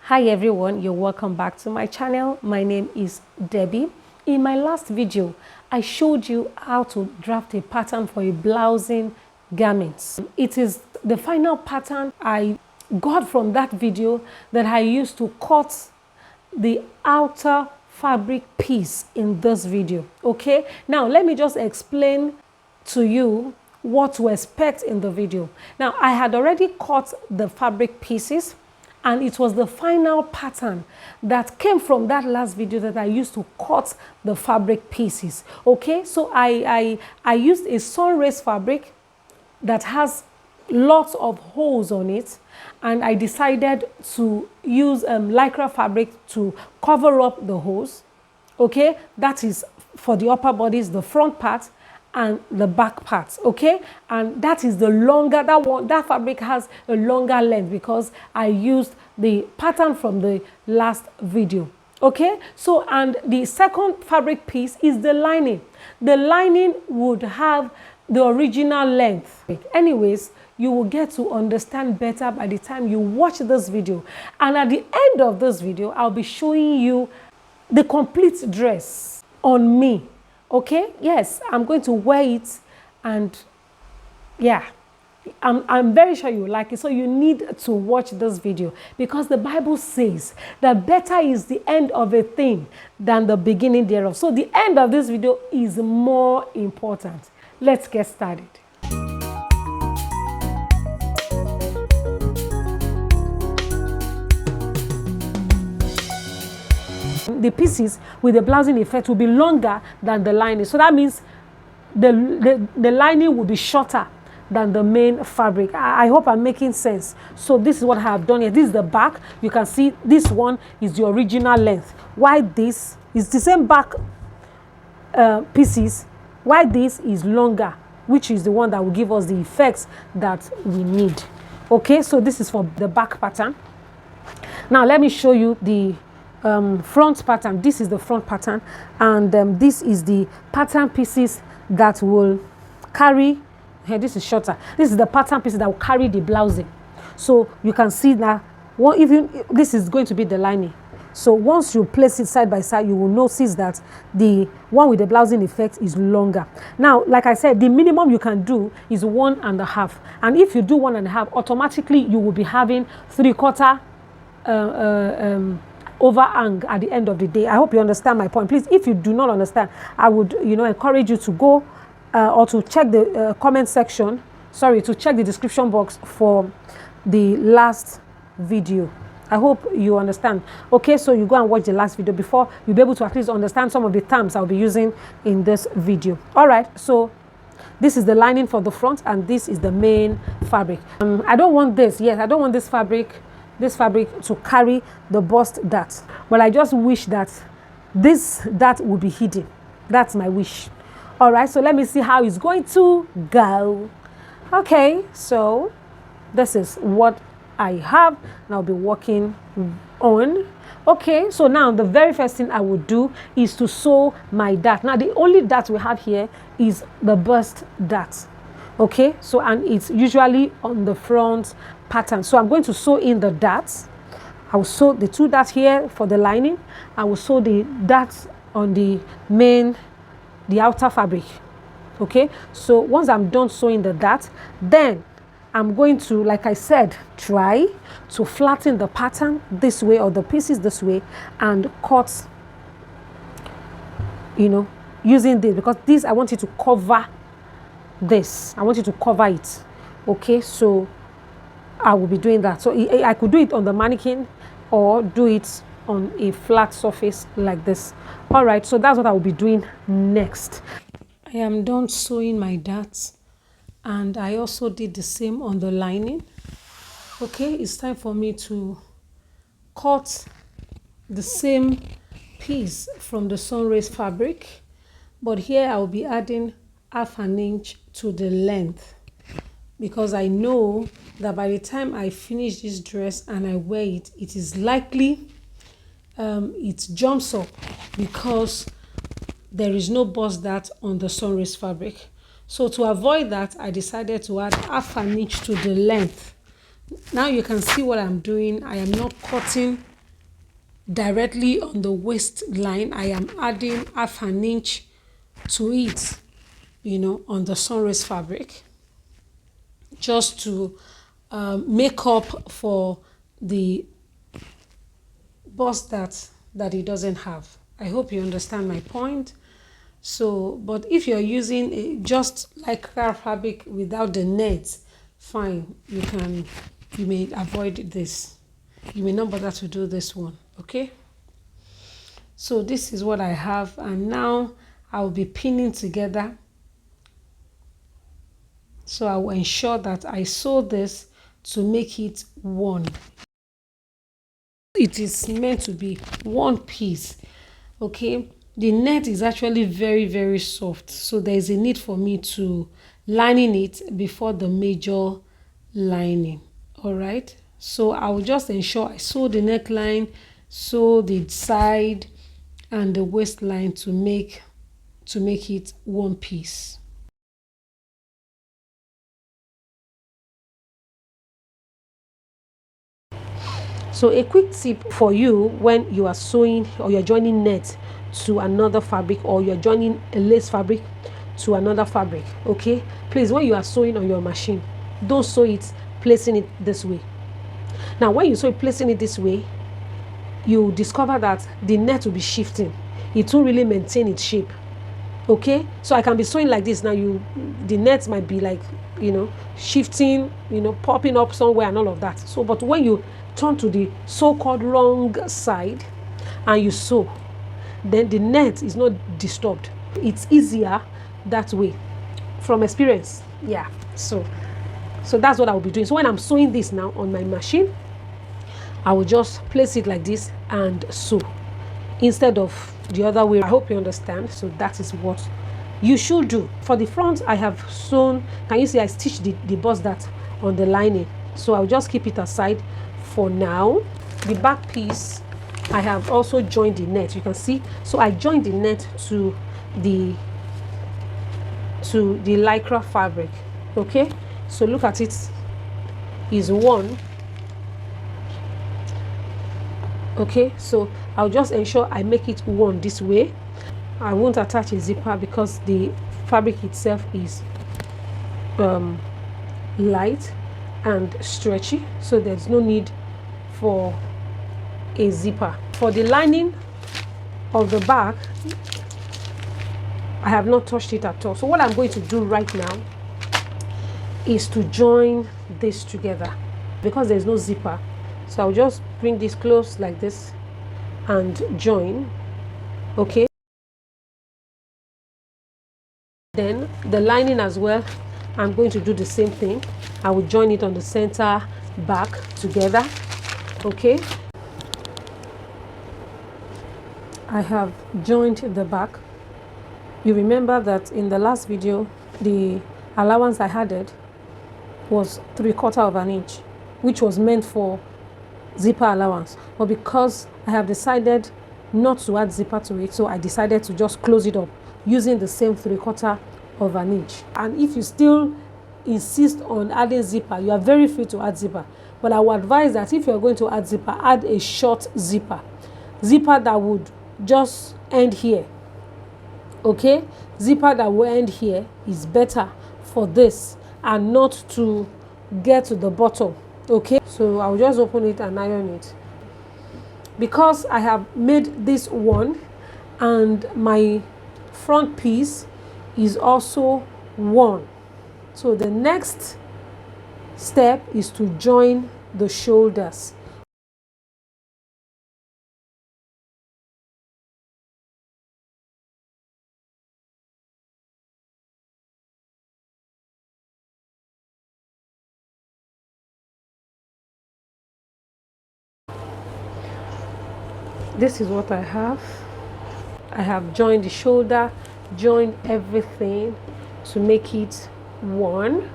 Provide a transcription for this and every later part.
Hi everyone, you're welcome back to my channel. My name is Debbie. In my last video, I showed you how to draft a pattern for a blousing garment. It is the final pattern I got from that video that I used to cut the outer fabric piece in this video. Okay, now let me just explain to you what to expect in the video. Now, I had already cut the fabric pieces, and it was the final pattern that came from that last video that I used to cut the fabric pieces. Okay, so I used a sun rays fabric that has lots of holes on it, and I decided to use lycra fabric to cover up the holes. Okay, that is for the upper bodies, the front part and the back part. Okay, and that is the longer, that fabric has a longer length because I used the pattern from the last video. Okay, so and the second fabric piece is the lining. The lining would have the original length. Anyways, you will get to understand better by the time you watch this video, and at the end of this video I'll be showing you the complete dress on me. Okay, yes, I'm going to wear it, and yeah, I'm very sure you like it. So you need to watch this video, because the Bible says that better is the end of a thing than the beginning thereof. So the end of this video is more important. Let's get started. The pieces with the blousing effect will be longer than the lining. So that means the lining will be shorter than the main fabric. I hope I'm making sense. So this is what I have done here. This is the back. You can see this one is the original length. Why this is the same back pieces. Why this is longer, which is the one that will give us the effects that we need. Okay, so this is for the back pattern. Now let me show you the front pattern. This is the front pattern, and this is the pattern pieces that will carry. Here, this is shorter. This is the pattern pieces that will carry the blousing. So you can see that even this is going to be the lining. So once you place it side by side, you will notice that the one with the blousing effect is longer. Now, like I said, the minimum you can do is 1.5, and if you do 1.5, automatically you will be having 3/4 overhang at the end of the day. I hope you understand my point. Please, if you do not understand, I would encourage you to go or to check the comment section, to check the description box for the last video. I hope you understand. Okay, so you go and watch the last video before you'll be able to at least understand some of the terms I'll be using in this video. All right, so this is the lining for the front, and this is the main fabric. I don't want this. Yes, I don't want this fabric to carry the bust dart, but I just wish that this dart would be hidden. That's my wish. All right, so let me see how it's going to go. Okay, so this is what I have, and I'll be working on. Okay, so now the very first thing I would do is to sew my dart. Now the only dart we have here is the bust dart. Okay, so and it's usually on the front pattern. So I'm going to sew in the darts. I will sew the 2 darts here for the lining. I will sew the darts on the outer fabric. Okay, so once I'm done sewing the dart, then I'm going to, like I said, try to flatten the pattern this way, or the pieces this way, and cut, using this, because this I want you to cover this. I want you to cover it. Okay, so I will be doing that. So I could do it on the mannequin or do it on a flat surface like this. All right, so that's what I will be doing next. I am done sewing my darts, and I also did the same on the lining. Okay, it's time for me to cut the same piece from the sun rays fabric, but here I will be adding 1/2 inch to the length, because I know that by the time I finish this dress and I wear it, it is likely it jumps up, because there is no bust dart on the sun rays fabric. So to avoid that, I decided to add 1/2 inch to the length. Now you can see what I'm doing. I am not cutting directly on the waistline. I am adding half an inch to it, you know, on the sunrays fabric, just to make up for the bust that it doesn't have. I hope you understand my point. So, but if you're using just lycra fabric without the net, fine, you may avoid this. You may not bother to do this one, okay? So this is what I have, and now I'll be pinning together. So I will ensure that I sew this to make it one. It is meant to be one piece, okay? The net is actually very, very soft, so there is a need for me to lining it before the major lining. All right, so I will just ensure I sew the neckline, sew the side and the waistline to make it one piece. So a quick tip for you when you are sewing or you're joining net to another fabric, or you're joining a lace fabric to another fabric, okay? Please, when you are sewing on your machine, don't sew it placing it this way. Now when you sew it placing it this way, you discover that the net will be shifting. It won't really maintain its shape, okay? So I can be sewing like this now, the net might be like, you know, shifting, you know, popping up somewhere and all of that. So but when you turn to the so-called wrong side and you sew, then the net is not disturbed. It's easier that way from experience. Yeah, so that's what I will be doing. So when I'm sewing this now on my machine, I will just place it like this and sew instead of the other way. I hope you understand. So that is what you should do. For the front, I have sewn, can you see I stitched the bust that on the lining, so I'll just keep it aside for now. The back piece, I have also joined the net, you can see. So I joined the net to the lycra fabric, okay? So look at it, is one. Okay, so I'll just ensure I make it one this way. I won't attach a zipper because the fabric itself is light and stretchy, so there's no need for a zipper. For the lining of the back, I have not touched it at all. So what I'm going to do right now is to join this together because there's no zipper. So I'll just bring this close like this and join, okay? Then the lining as well, I'm going to do the same thing. I will join it on the center back together, okay? I have joined the back. You remember that in the last video, the allowance I added was 3/4 of an inch, which was meant for zipper allowance, but because I have decided not to add zipper to it, so I decided to just close it up using the same 3/4 of an inch. And if you still insist on adding zipper, you are very free to add zipper, but I would advise that if you're going to add zipper, add a short zipper that would just end here, okay? Zipper that will end here is better for this and not to get to the bottom, okay? So I'll just open it and iron it. Because I have made this one and my front piece is also one, so the next step is to join the shoulders. This is what I have. I have joined the shoulder, joined everything to make it one.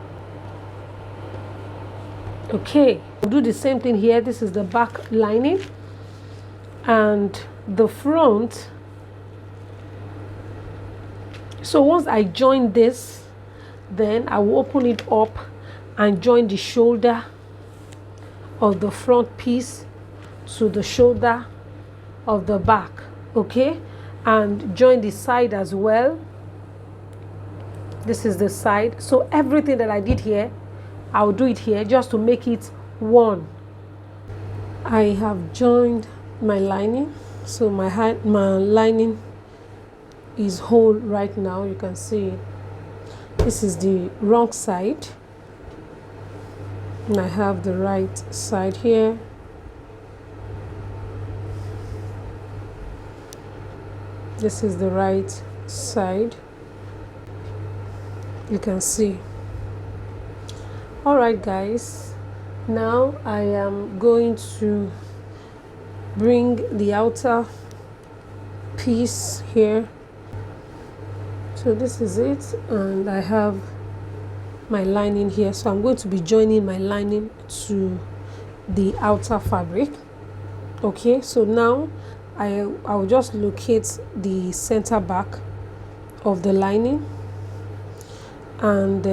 Okay, I'll do the same thing here. This is the back lining and the front. So once I join this, then I will open it up and join the shoulder of the front piece to the shoulder of the back, okay, and join the side as well. This is the side. So everything that I did here, I'll do it here just to make it one. I have joined my lining, so my lining is whole right now. You can see it. This is the wrong side, and I have the right side here. This is the right side. You can see. All right, guys, now I am going to bring the outer piece here. So this is it, and I have my lining here, so I'm going to be joining my lining to the outer fabric. Okay, so now I'll just locate the center back of the lining and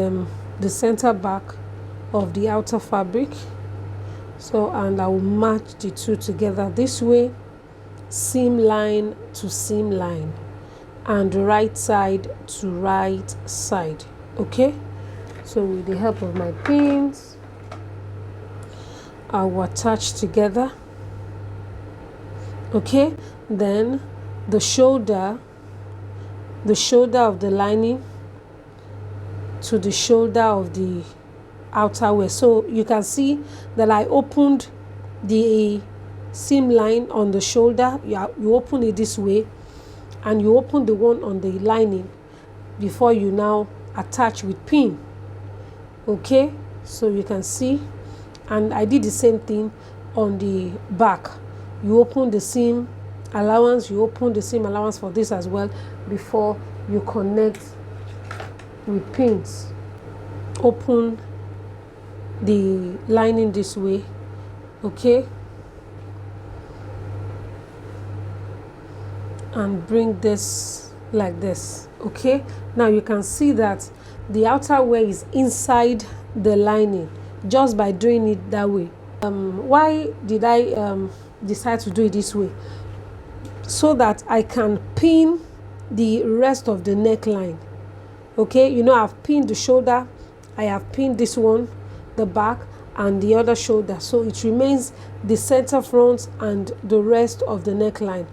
the center back of the outer fabric. So, and I will match the two together this way, seam line to seam line and right side to right side. Okay, so with the help of my pins, I will attach together. Okay, then the shoulder of the lining to the shoulder of the outer wear. So you can see that I opened the seam line on the shoulder. You open it this way, and you open the one on the lining before you now attach with pin. Okay, so you can see, and I did the same thing on the back. You open the seam allowance, you open the seam allowance for this as well before you connect with pins. Open the lining this way, okay, and bring this like this. Okay, now you can see that the outer wear is inside the lining just by doing it that way. Why did I decide to do it this way? So that I can pin the rest of the neckline. Okay, you know, I've pinned the shoulder, I have pinned this one, the back, and the other shoulder, so it remains the center front and the rest of the neckline.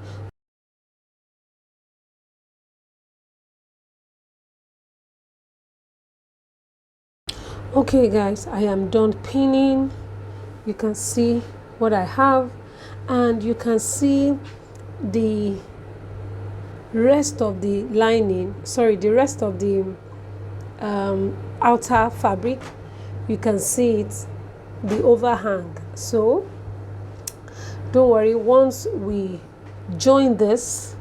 Okay guys, I am done pinning. You can see what I have, and you can see the rest of the lining, sorry, the rest of the outer fabric. You can see it, the overhang. So don't worry, once we join this,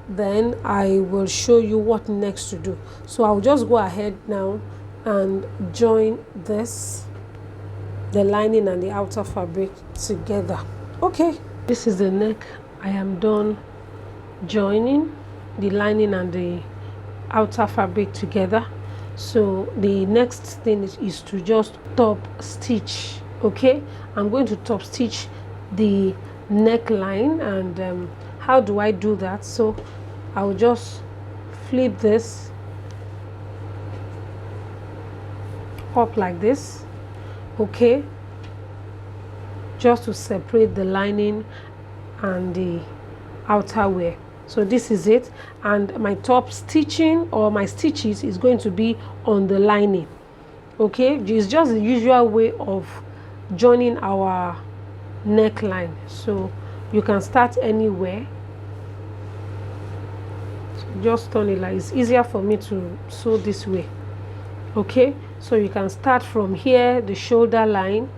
then I will show you what next to do. So I'll just go ahead now and join this, the lining and the outer fabric together. Okay, this is the neck. I am done joining the lining and the outer fabric together. So the next thing is to just top stitch. Okay, I'm going to top stitch the neckline. And how do I do that? So I'll just flip this up like this, okay, just to separate the lining and the outer wear. So this is it, and my top stitching or my stitches is going to be on the lining. Okay, it's just the usual way of joining our neckline, so you can start anywhere. So just turn it, like it's easier for me to sew this way. Okay, so you can start from here, the shoulder line,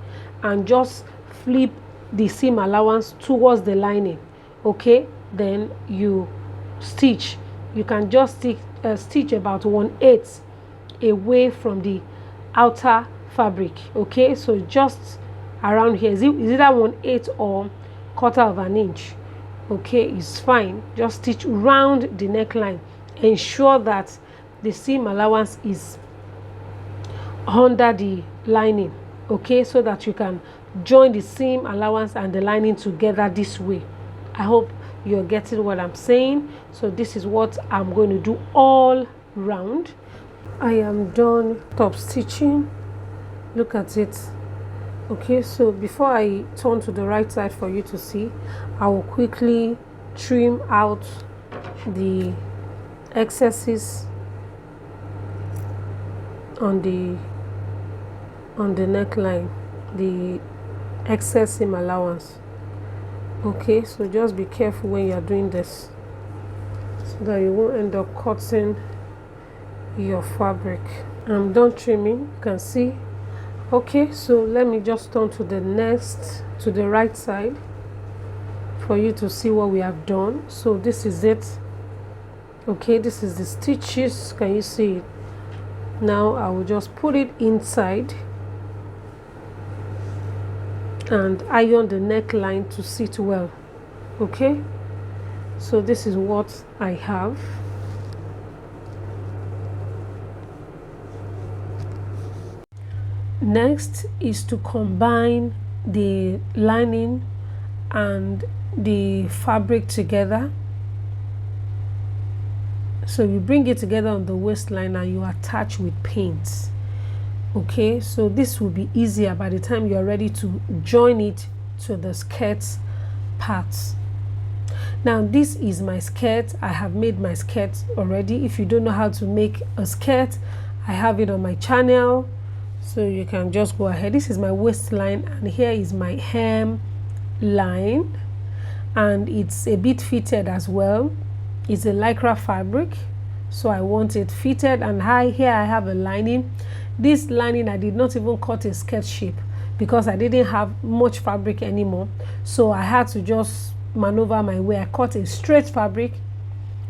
and just flip the seam allowance towards the lining. Okay, then you stitch. You can just stitch about 1/8 away from the outer fabric. Okay, so just around here is either 1/8 or 1/4 of an inch. Okay, it's fine. Just stitch round the neckline. Ensure that the seam allowance is under the lining, okay, so that you can join the seam allowance and the lining together this way. I hope you're getting what I'm saying. So this is what I'm going to do all round. I am done top stitching. Look at it. Okay, so before I turn to the right side for you to see, I will quickly trim out the excesses on the neckline, the excess seam allowance. Okay, so just be careful when you are doing this so that you won't end up cutting your fabric. I'm done trimming, you can see. Okay, so let me just turn to the right side for you to see what we have done. So this is it. Okay, this is the stitches. Can you see it? Now I will just put it inside and iron the neckline to sit well. Okay, so this is what I have. Next is to combine the lining and the fabric together. So you bring it together on the waistline and you attach with paints. Okay, so this will be easier by the time you are ready to join it to the skirt parts. Now this is my skirt. I have made my skirt already. If you don't know how to make a skirt, I have it on my channel, so you can just go ahead. This is my waistline and here is my hem line, and it's a bit fitted as well. It's a lycra fabric, so I want it fitted, and here I have a lining. This lining I did not even cut a skirt shape because I didn't have much fabric anymore, so I had to just maneuver my way. I cut a straight fabric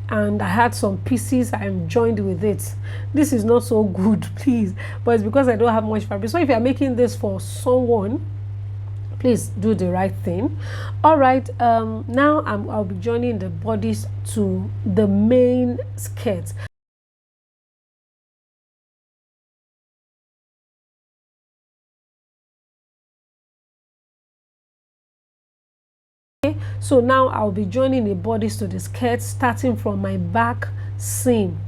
and I had some pieces I am joined with it. This is not so good, please, but it's because I don't have much fabric. So if you're making this for someone, please do the right thing. All right, now I'll be joining the bodies to the main skirt. Okay, so now I'll be joining the bodies to the skirt starting from my back seam.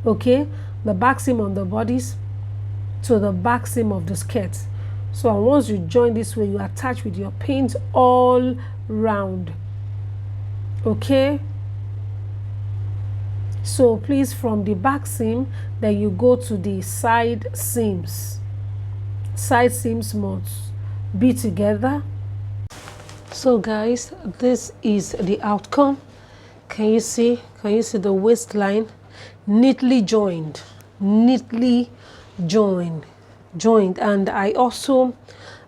Okay, the back seam on the bodies to the back seam of the skirt. So once you join this way, you attach with your paint all round. Okay, so please, from the back seam, then you go to the side seams. Side seams must be together. So guys, this is the outcome. Can you see the waistline neatly joined, joined, and I also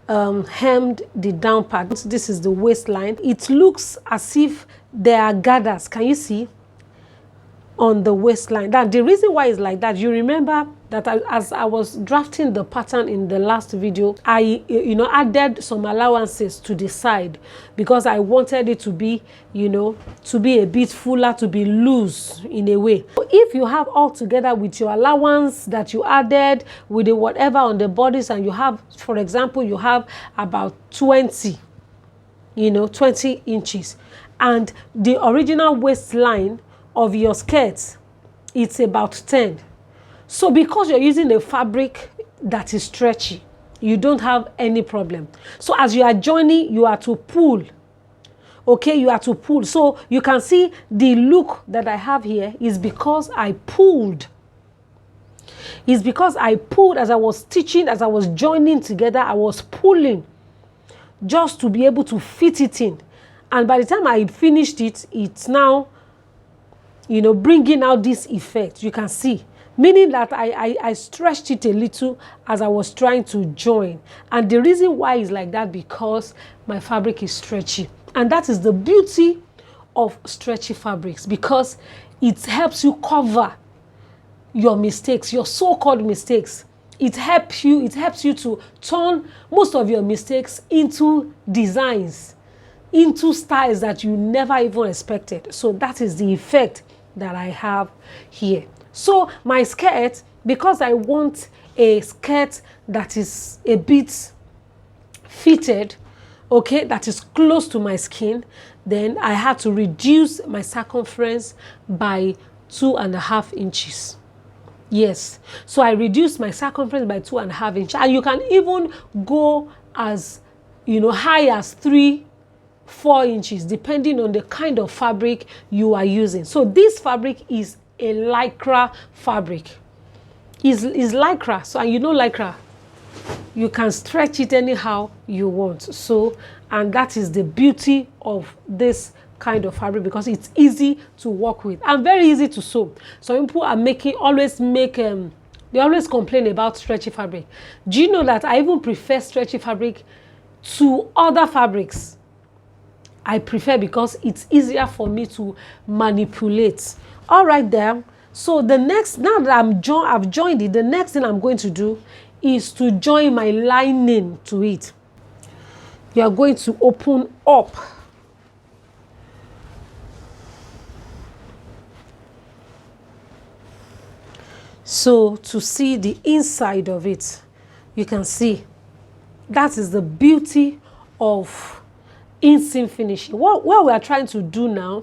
hemmed the down part. This is the waistline. It looks as if there are gathers, can you see, on the waistline. That the reason why it's like that, you remember that as I was drafting the pattern in the last video, I added some allowances to the side because I wanted it to be to be a bit fuller, to be loose in a way. If you have all together with your allowance that you added with the whatever on the bodies, and you have, for example, you have about 20 inches, and the original waistline of your skirt, it's about 10. So because you're using a fabric that is stretchy, you don't have any problem. So as you are joining, you are to pull. Okay, you are to pull. So you can see the look that I have here is because I pulled. It's because I pulled as I was stitching, as I was joining together, I was pulling just to be able to fit it in. And by the time I finished it, it's now bringing out this effect. You can see, meaning that I stretched it a little as I was trying to join. And the reason why is like that because my fabric is stretchy. And that is the beauty of stretchy fabrics, because it helps you cover your mistakes, your so-called mistakes. It helps you to turn most of your mistakes into designs, into styles that you never even expected. So that is the effect that I have here. So my skirt, because I want a skirt that is a bit fitted, okay, that is close to my skin, then I had to reduce my circumference by 2.5 inches. Yes, so I reduced my circumference by 2.5 inches, and you can even go as, you know, high as 3-4 inches depending on the kind of fabric you are using. So this fabric is a lycra fabric. Is lycra, so, and you know lycra, you can stretch it anyhow you want. So, and that is the beauty of this kind of fabric, because it's easy to work with and very easy to sew. Some people are they always complain about stretchy fabric. Do you know that I even prefer stretchy fabric to other fabrics? I prefer, because it's easier for me to manipulate. All right there. So the next, now that I've joined it, the next thing I'm going to do is to join my lining to it. You are going to open up. So to see the inside of it, you can see that is the beauty of inseam finishing. What we are trying to do now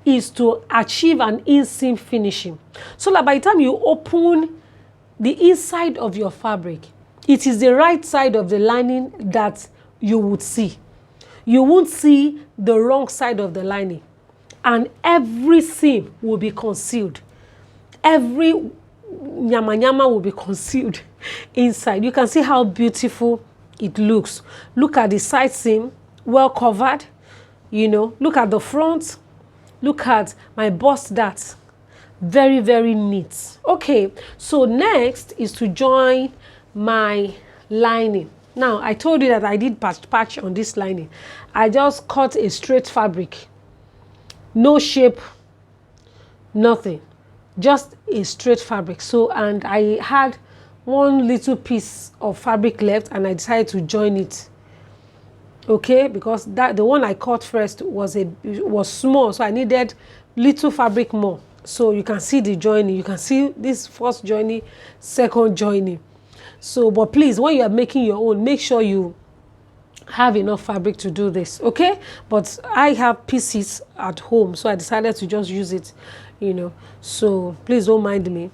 is to achieve an inseam finishing, so that by the time you open the inside of your fabric, it is the right side of the lining that you would see. You won't see the wrong side of the lining, and every seam will be concealed. Every nyama nyama will be concealed inside. You can see how beautiful it looks. Look at the side seam, well covered. You know, look at the front. Look at my bust dart. Very, very neat. Okay, so next is to join my lining. Now, I told you that I did patch on this lining. I just cut a straight fabric. No shape, nothing. Just a straight fabric. So, and I had one little piece of fabric left, and I decided to join it. Okay, because the one I cut first was small, so I needed little fabric more. So you can see the joining. You can see this first joining, second joining. So, but please, when you are making your own, make sure you have enough fabric to do this. Okay, but I have pieces at home, so I decided to just use it, you know. So please don't mind me.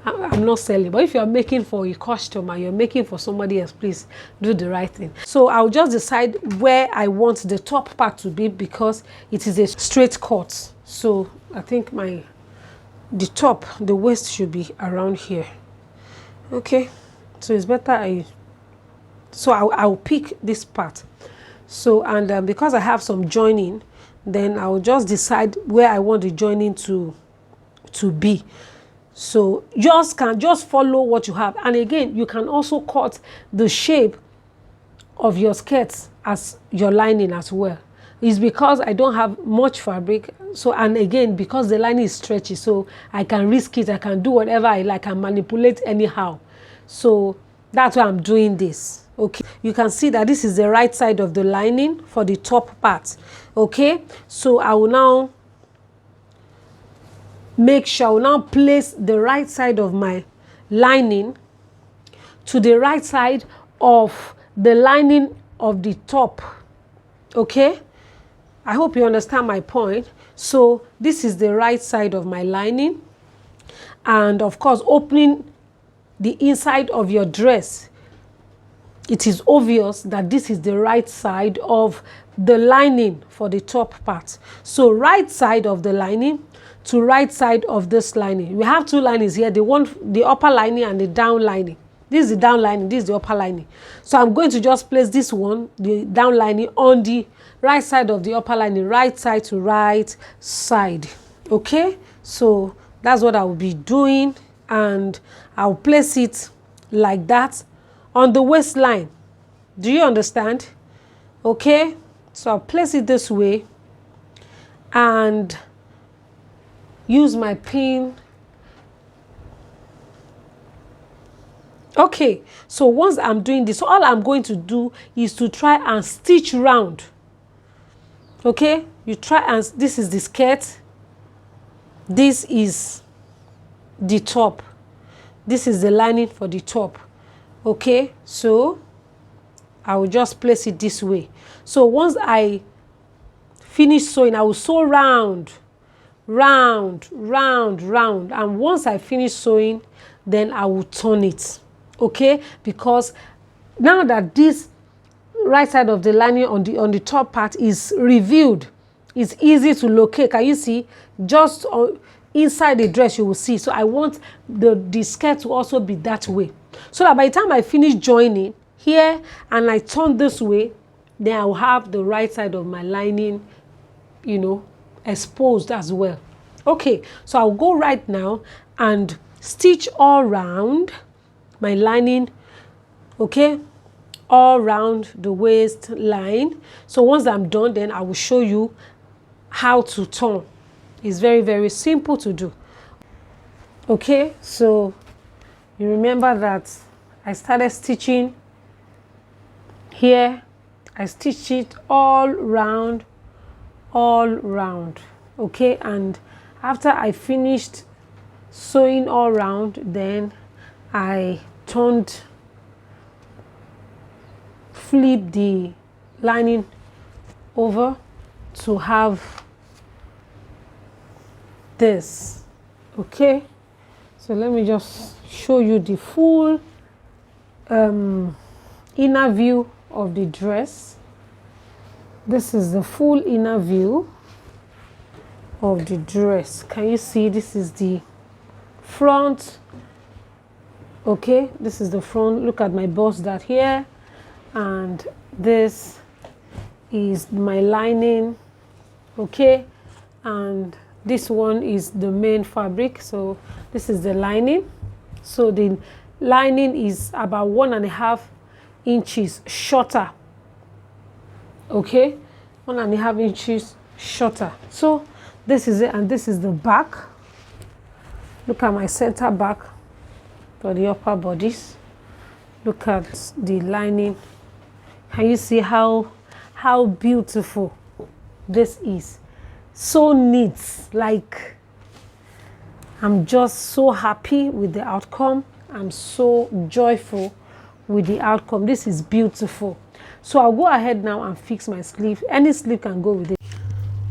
I'm not selling, but if you're making for a customer, you're making for somebody else, please do the right thing. So I'll just decide where I want the top part to be, because it is a straight cut. So I think the top, the waist should be around here. Okay, so it's better I'll pick this part. So, and because I have some joining, then I'll just decide where I want the joining to be. So just follow what you have. And again, you can also cut the shape of your skirts as your lining as well. It's because I don't have much fabric. So, and again, because the lining is stretchy, so I can risk it. I can do whatever I like. I can manipulate anyhow. So that's why I'm doing this. Okay, you can see that this is the right side of the lining for the top part. Okay, so I will now make sure I will now place the right side of my lining to the right side of the lining of the top. Okay, I hope you understand my point. So this is the right side of my lining, and of course, opening the inside of your dress, it is obvious that this is the right side of the lining for the top part. So right side of the lining to right side of this lining. We have two linings here, the upper lining and the down lining. This is the down lining, this is the upper lining. So I'm going to just place this one, the down lining, on the right side of the upper lining, right side to right side. Okay, so that's what I will be doing, and I'll place it like that on the waistline. Do you understand? Okay, so I'll place it this way and use my pin. Okay, so once I'm doing this, all I'm going to do is to try and stitch round. Okay, you try, and this is the skirt, this is the top, this is the lining for the top. Okay, so I will just place it this way. So once I finish sewing, I will sew round, round, round, round, and once I finish sewing, then I will turn it, okay? Because now that this right side of the lining on the top part is revealed, it's easy to locate. Can you see? Just inside the dress you will see. So I want the skirt to also be that way, so that by the time I finish joining here and I turn this way, then I will have the right side of my lining, you know, exposed as well. Okay, so I'll go right now and stitch all round my lining, okay, all round the waistline. So once I'm done, then I will show you how to turn. It's very, very simple to do. Okay, so you remember that I started stitching here. I stitched it all round, okay, and after I finished sewing all round, then I flip the lining over to have this, okay. So let me just show you the full inner view of the dress. This is the full inner view of the dress. Can you see? This is the front, okay, this is the front. Look at my bust dart here, and this is my lining, okay, and this one is the main fabric. So this is the lining. So the lining is about 1.5 inches shorter, okay, 1.5 inches shorter. So this is it, and this is the back. Look at my center back for the upper bodice. Look at the lining. Can you see how beautiful this is? So neat. Like, I'm just so happy with the outcome. I'm so joyful with the outcome. This is beautiful. So I'll go ahead now and fix my sleeve. Any sleeve can go with it.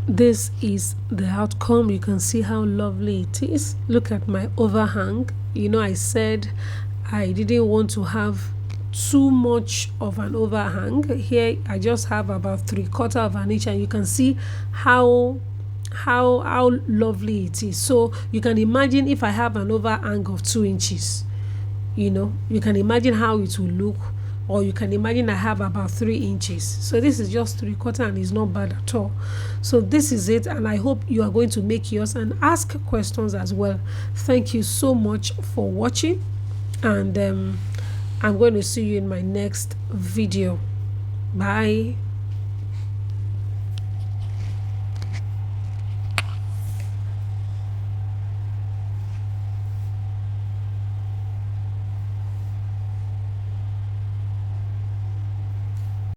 This is the outcome. You can see how lovely it is. Look at my overhang. You know, I said I didn't want to have too much of an overhang. Here I just have about 3/4 of an inch, and you can see how lovely it is. So you can imagine if I have an overhang of 2 inches, you know, you can imagine how it will look. Or you can imagine I have about 3 inches. So this is just 3/4 and it's not bad at all. So this is it, and I hope you are going to make yours and ask questions as well. Thank you so much for watching, and I'm going to see you in my next video. Bye.